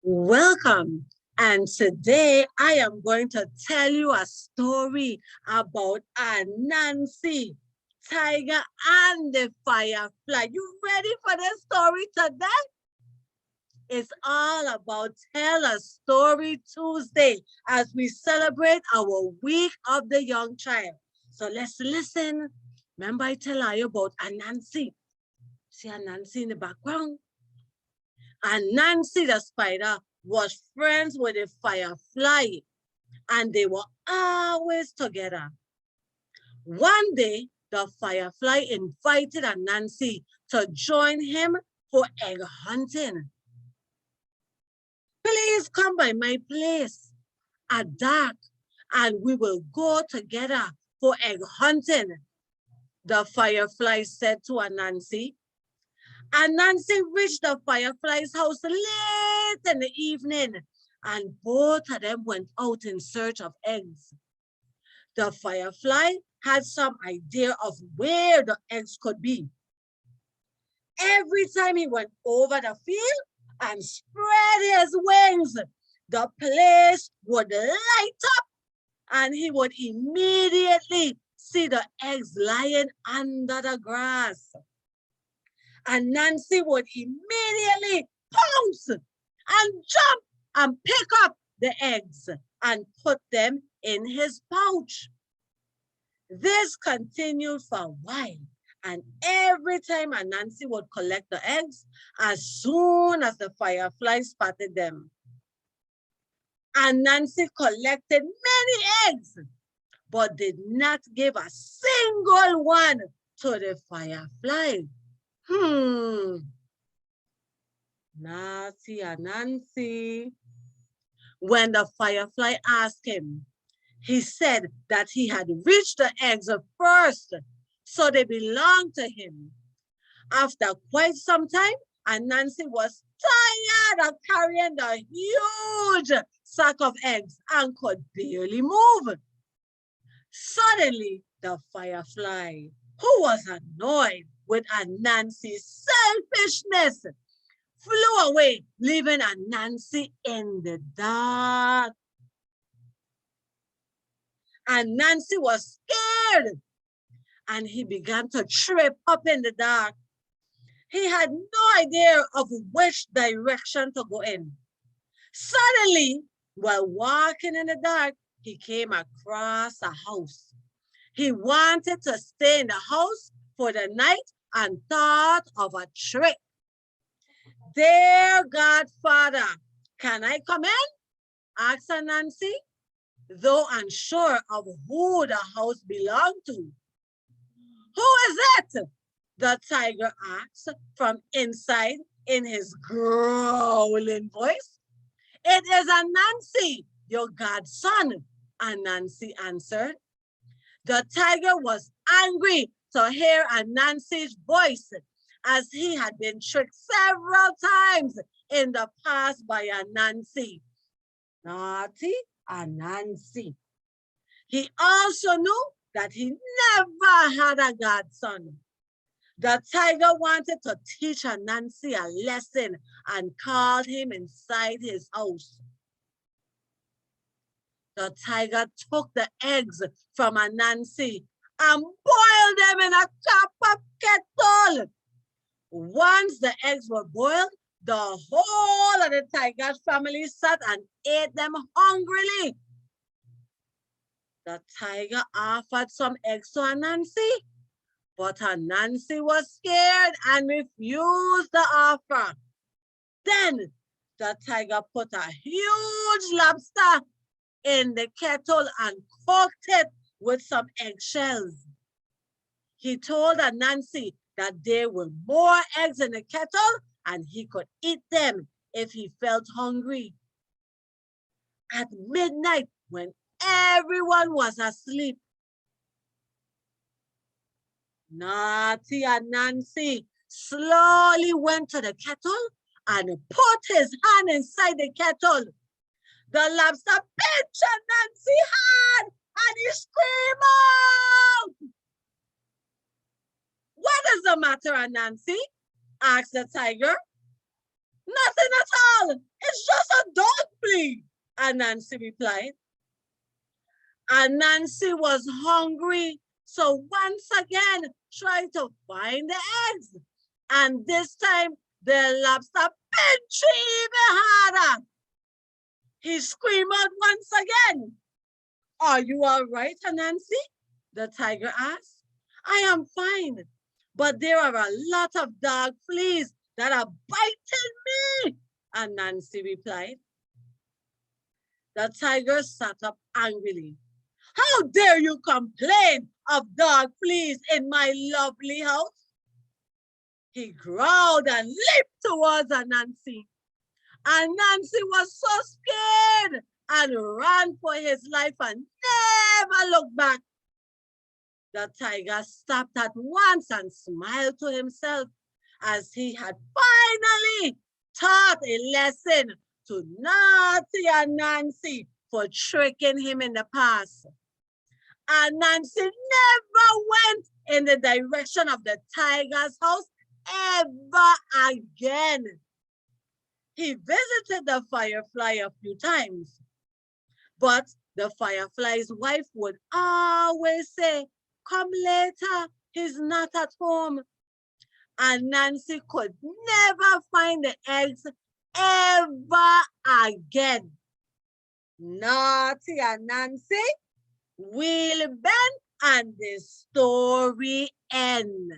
Welcome. And today I am going to tell you a story about Anansi, tiger and the firefly. You ready for the story today? It's all about Tell a Story Tuesday as we celebrate our week of the young child. So let's listen. Remember I tell you about Anansi. See Anansi in the background? Anansi the spider was friends with a firefly, and they were always together. One day, the firefly invited Anansi to join him for egg hunting. Please come by my place at dark, and we will go together for egg hunting, the firefly said to Anansi. Anansi reached the firefly's house late in the evening, and both of them went out in search of eggs. The firefly had some idea of where the eggs could be. Every time he went over the field and spread his wings, the place would light up, and he would immediately see the eggs lying under the grass. Anansi would immediately pounce and jump and pick up the eggs and put them in his pouch. This continued for a while, and every time Anansi would collect the eggs, as soon as the firefly spotted them, Anansi collected many eggs, but did not give a single one to the firefly. Naughty Anansi. When the firefly asked him, he said that he had reached the eggs first, so they belonged to him. After quite some time, Anansi was tired of carrying the huge sack of eggs and could barely move. Suddenly, the firefly, who was annoyed with Anansi's selfishness, flew away, leaving Anansi in the dark. Anansi was scared, and he began to trip up in the dark. He had no idea of which direction to go in. Suddenly, while walking in the dark, he came across a house. He wanted to stay in the house for the night and thought of a trick. "Dear Godfather, can I come in?" asked Anansi, though unsure of who the house belonged to. "Who is it?" the tiger asked from inside in his growling voice. "It is Anansi, your godson," Anansi answered. The tiger was angry to hear Anansi's voice, as he had been tricked several times in the past by Anansi. Naughty Anansi. He also knew that he never had a godson. The tiger wanted to teach Anansi a lesson and called him inside his house. The tiger took the eggs from Anansi and boiled them in a copper kettle. Once the eggs were boiled, the whole of the tiger's family sat and ate them hungrily. The tiger offered some eggs to Anansi, but Anansi was scared and refused the offer. Then the tiger put a huge lobster in the kettle and cooked it with some eggshells. He told Anansi that there were more eggs in the kettle and he could eat them if he felt hungry. At midnight, when everyone was asleep, naughty Anansi slowly went to the kettle and put his hand inside the kettle. The lobster pinched Anansi's hand and he screamed out. "What is the matter, Anansi?" asked the tiger. Nothing at all. It's just a dog flea, Anansi replied. Anansi was hungry, so once again tried to find the eggs. And this time, the lobster pinched even harder. He screamed out once again. Are you all right, Anansi? The tiger asked. I am fine, but there are a lot of dog fleas that are biting me, Anansi replied. The tiger sat up angrily. How dare you complain of dog fleas in my lovely house? He growled and leaped towards Anansi. Anansi was so scared and ran for his life and never looked back. The tiger stopped at once and smiled to himself as he had finally taught a lesson to naughty Anansi for tricking him in the past. Anansi never went in the direction of the tiger's house ever again. He visited the firefly a few times, but the firefly's wife would always say, come later, he's not at home. Anansi could never find the eggs ever again. Naughty Anansi, wheel bend, and the story ends.